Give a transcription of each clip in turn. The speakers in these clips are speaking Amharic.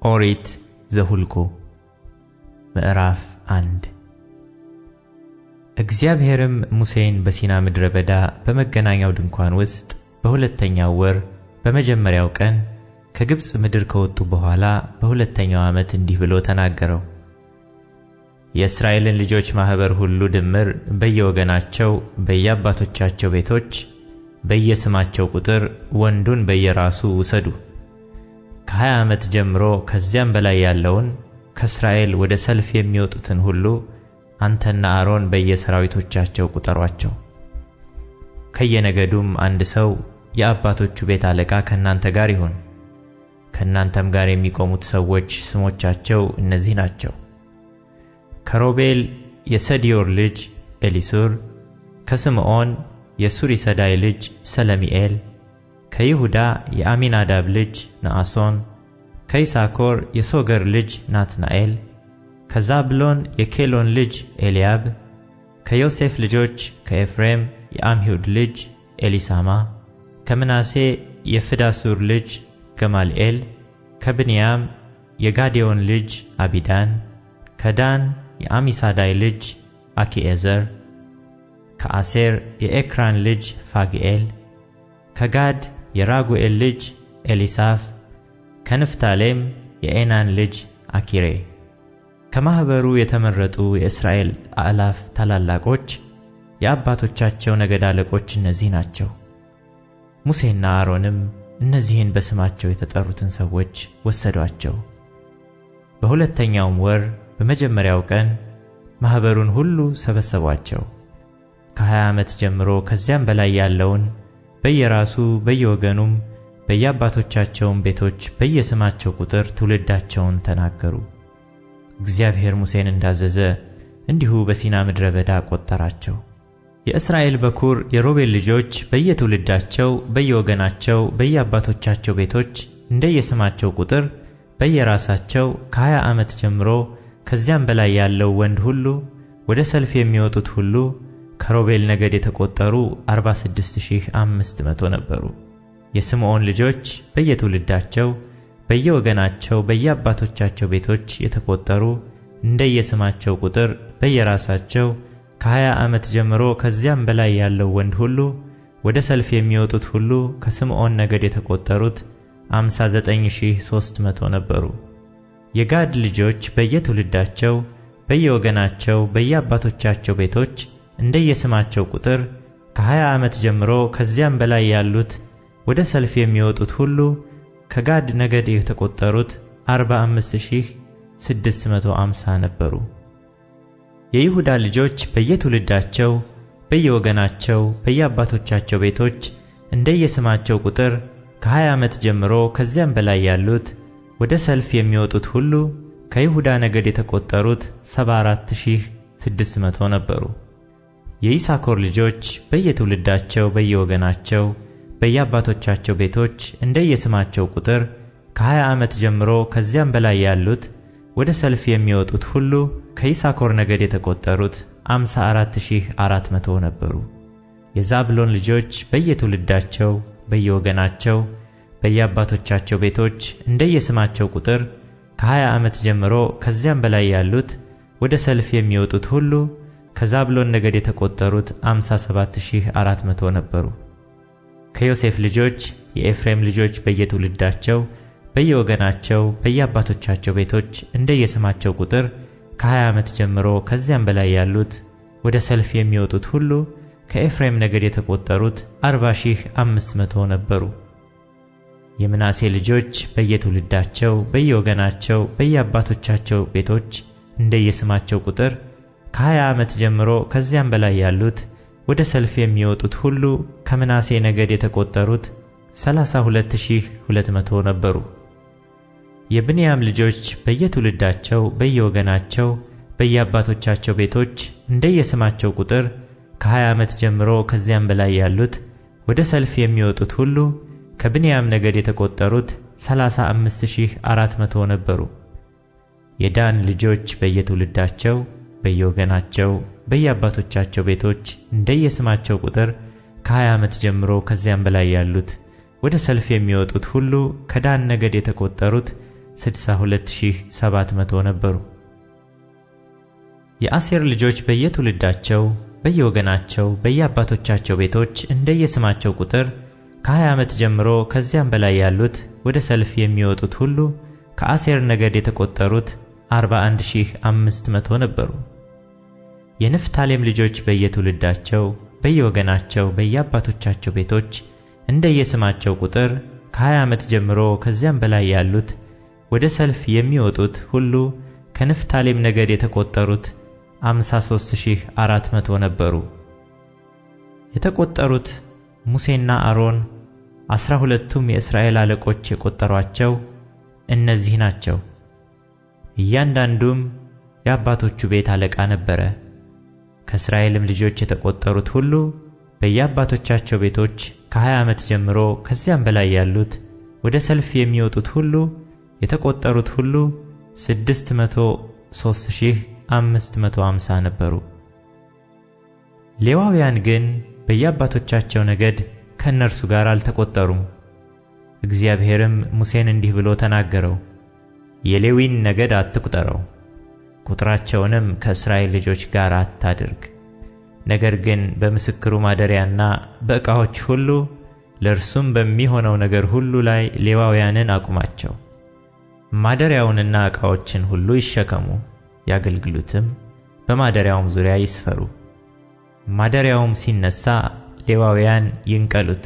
ኦሪት ዘኍልቍ ምዕራፍ 1 እግዚአብሔርም ሙሴን በሲና ምድረ በዳ በመገናኛው ድንኳን ውስጥ በሁለተኛው ወር በመጀመሪያው ቀን ከግብፅ ምድር ከወጡ በኋላ በሁለተኛው ዓመት እንዲህ ብሎ ተናገረው። የእስራኤልን ልጆች ማኅበር ሁሉ ድምር በየወገናቸው በየአባቶቻቸው ቤቶች በየስማቸው ቁጥር ወንዱን በየራሱ ውሰዱ። ከ20 ዓመት ጀምሮ ከዚያም በላይ ያለውን ከእስራኤል ወደ ሰልፍ የሚወጡትን ሁሉ አንተና አሮን በየሰራዊቶቻቸው ቁጠሯቸው። ከየነገዱም አንድ ሰው የአባቶቹ ቤት አለቃ ከእናንተ ጋር ይሁን። ከእናንተም ጋር የሚቆሙት ሰዎች ስሞቻቸው እነዚህ ናቸው: ከሮቤል የሰዲዮር ልጅ ኤሊሱር፣ ከስምዖን የሱሪሰዳይ ልጅ ሰለሚኤል፣ ከይሁዳ የአሚናዳብ ልጅ ነአሶን፣ ከይሳኮር የሶገር ልጅ ናትናኤል፣ ከዛብሎን የኬሎን ልጅ ኤልያብ፣ ከዮሴፍ ልጆች ከኤፍሬም የአምሁድ ልጅ ኤሊሳማ፣ ከምናሴ የፍዳሱር ልጅ ገማልኤል፣ ከብንያም የጋዴዮን ልጅ አቢዳን፣ ከዳን የአሚሳዳይ ልጅ አኪዔዘር፣ ከአሴር የኤክራን ልጅ ፋግኤል፣ ከጋድ የራጉኤል ልጅ ኤሊሳፍ፣ ከንፍታሌም የዔናን ልጅ አኪሬ። ከማኅበሩ የተመረጡ የእስራኤል አእላፍ ታላላቆች የአባቶቻቸው ነገድ አለቆች እነዚህ ናቸው። ሙሴና አሮንም እነዚህን በስማቸው የተጠሩትን ሰዎች ወሰዷቸው። በሁለተኛውም ወር በመጀመሪያው ቀን ማኅበሩን ሁሉ ሰበሰቧቸው። ከ20 ዓመት ጀምሮ ከዚያም በላይ ያለውን በየራሱ በየወገኑም በየአባቶቻቸውም ቤቶች በየስማቸው ቁጥር ትውልዳቸውን ተናገሩ። እግዚአብሔር ሙሴን እንዳዘዘ እንዲሁ በሲና ምድረ በዳ ቆጠራቸው። የእስራኤል በኩር የሮቤል ልጆች በየትውልዳቸው በየወገናቸው በየአባቶቻቸው ቤቶች እንደየስማቸው ቁጥር በየራሳቸው ከ20 ዓመት ጀምሮ ከዚያም በላይ ያለው ወንድ ሁሉ ወደ ሰልፍ የሚወጡት ሁሉ ከሮቤል ነገድ የተቆጠሩ 46500 ነበሩ። የስምዖን ልጆች በየትውልዳቸው በየወገናቸው በየአባቶቻቸው ቤቶች የተቆጠሩ እንደየስማቸው ቁጥር በየራሳቸው ከ20 ዓመት ጀምሮ ከዚያም በላይ ያለው ወንድ ሁሉ ወደ ሰልፍ የሚወጡት ሁሉ ከስምዖን ነገድ የተቆጠሩት 59300 ነበሩ። የጋድ ልጆች በየትውልዳቸው በየወገናቸው በየአባቶቻቸው ቤቶች እንደየስማቸው ቁጥር ከ20 ዓመት ጀምሮ ከዚያም በላይ ያሉት ወደ ሰልፍ የሚወጡት ሁሉ ከጋድ ነገድ የተቆጠሩት 45650 ነበሩ። የይሁዳ ልጆች በየትውልዳቸው በየወገናቸው በየአባቶቻቸው ቤቶች እንደየስማቸው ቁጥር ከ20 ዓመት ጀምሮ ከዚያም በላይ ያሉት ወደ ሰልፍ የሚወጡት ሁሉ ከይሁዳ ነገድ የተቆጠሩት 74600 ነበሩ። የይሳኮር ልጆች በየትውልዳቸው በየወገናቸው በየአባቶቻቸው ቤቶች እንደየስማቸው ቁጥር ከ20 ዓመት ጀምሮ ከዚያም በላይ ያሉት ወደ ሰልፍ የሚወጡት ሁሉ ከይሳኮር ነገድ የተቆጠሩት 54400 ነበሩ። የዛብሎን ልጆች በየትውልዳቸው በየወገናቸው በየአባቶቻቸው ቤቶች እንደየስማቸው ቁጥር ከ20 ዓመት ጀምሮ ከዚያም በላይ ያሉት ወደ ሰልፍ የሚወጡት ሁሉ ከዛብሎን ነገድ የተቆጠሩት 57400 ነበሩ። ከዮሴፍ ልጆች የኤፍሬም ልጆች በየትውልዳቸው በየወገናቸው በየአባቶቻቸው ቤቶች እንደየስማቸው ቁጥር ከ20 ዓመት ጀምሮ ከዚያም በላይ ያሉት ወደ ሰልፍ የሚወጡት ሁሉ ከኤፍሬም ነገድ የተቆጠሩት 40500 ነበሩ። የምናሴ ልጆች በየትውልዳቸው በየወገናቸው በየአባቶቻቸው ቤቶች እንደየስማቸው ቁጥር ከ20 ዓመት ጀምሮ ከዚያም በላይ ያሉት ወደ ሰልፍ የሚወጡት ሁሉ ከምናሴ ነገድ የተቆጠሩት 32200 ነበሩ። የብንያም ልጆች በየትውልዳቸው በየወገናቸው በየአባቶቻቸው ቤቶች እንደየስማቸው ቁጥር ከ20 ዓመት ጀምሮ ከዚያም በላይ ያሉት ወደ ሰልፍ የሚወጡት ሁሉ ከብንያም ነገድ የተቆጠሩት 35400 ነበሩ። የዳን ልጆች በየትውልዳቸው በየወገናቸው በየአባቶቻቸው ቤቶች እንደየስማቸው ቁጥር ከ20 ዓመት ጀምሮ ከዚያም በላይ ያሉት ወደ ሰልፍ የሚወጡት ሁሉ ከዳን ነገድ የተቆጠሩት 62700 ነበሩ። የአሴር ልጆች በየትውልዳቸው በየወገናቸው በየአባቶቻቸው ቤቶች እንደየስማቸው ቁጥር ከ20 ዓመት ጀምሮ ከዚያም በላይ ያሉት ወደ ሰልፍ የሚወጡት ሁሉ ከአሴር ነገድ የተቆጠሩት 41500 ነበሩ። የንፍታሌም ልጆች በየትውልዳቸው በየወገናቸው በየአባቶቻቸው ቤቶች እንደየስማቸው ቁጥር ከ20 ዓመት ጀምሮ ከዚያም በላይ ያሉት ወደ ሰልፍ የሚወጡት ሁሉ ከንፍታሌም ነገድ የተቆጠሩት 53400 ነበሩ። የተቆጠሩት ሙሴና አሮን 12ቱም የእስራኤል አለቆች የቆጠሯቸው እነዚህ ናቸው። እያንዳንዱም የአባቶቹ ቤት አለቃ ነበረ። ከእስራኤልም ልጆች የተቆጠሩት ሁሉ በየአባቶቻቸው ቤቶች ከ20 ዓመት ጀምሮ ከዚያም በላይ ያሉት ወደ ሰልፍ የሚወጡት ሁሉ የተቆጠሩት ሁሉ 603550 ነበሩ። ሌዋውያን ግን በየአባቶቻቸው ነገድ ከእነርሱ ጋር አልተቆጠሩም። እግዚአብሔርም ሙሴን እንዲህ ብሎ ተናገረው፣ የሌዊን ነገድ አትቁጠረው፣ ቁጥራቸውንም ከእስራኤል ልጆች ጋር አታድርግ። ነገር ግን በምስክሩ ማደሪያና በዕቃዎች ሁሉ ለእርሱም በሚሆነው ነገር ሁሉ ላይ ሌዋውያንን አቁማቸው። ማደሪያውንና ዕቃዎችን ሁሉ ይሸከሙ፣ ያገልግሉትም፣ በማደሪያውም ዙሪያ ይስፈሩ። ማደሪያውም ሲነሳ ሌዋውያን ይንቀሉት፣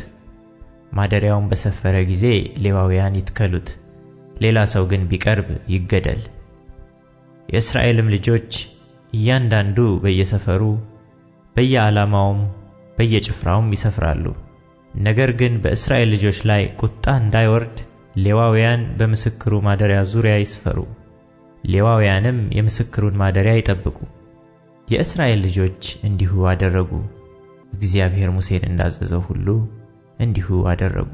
ማደሪያውም በሰፈረ ጊዜ ሌዋውያን ይትከሉት፣ ሌላ ሰው ግን ቢቀርብ ይገደል። የእስራኤልም ልጆች እያንዳንዱ በየሰፈሩ በየዓላማውም በየጭፍራውም ይሰፍራሉ። ነገር ግን በእስራኤል ልጆች ላይ ቁጣ እንዳይወርድ ሌዋውያን በምስክሩ ማደሪያ ዙሪያ ይስፈሩ፣ ሌዋውያንም የምስክሩን ማደሪያ ይጠብቁ። የእስራኤል ልጆች እንዲሁ አደረጉ፣ እግዚአብሔር ሙሴን እንዳዘዘው ሁሉ እንዲሁ አደረጉ።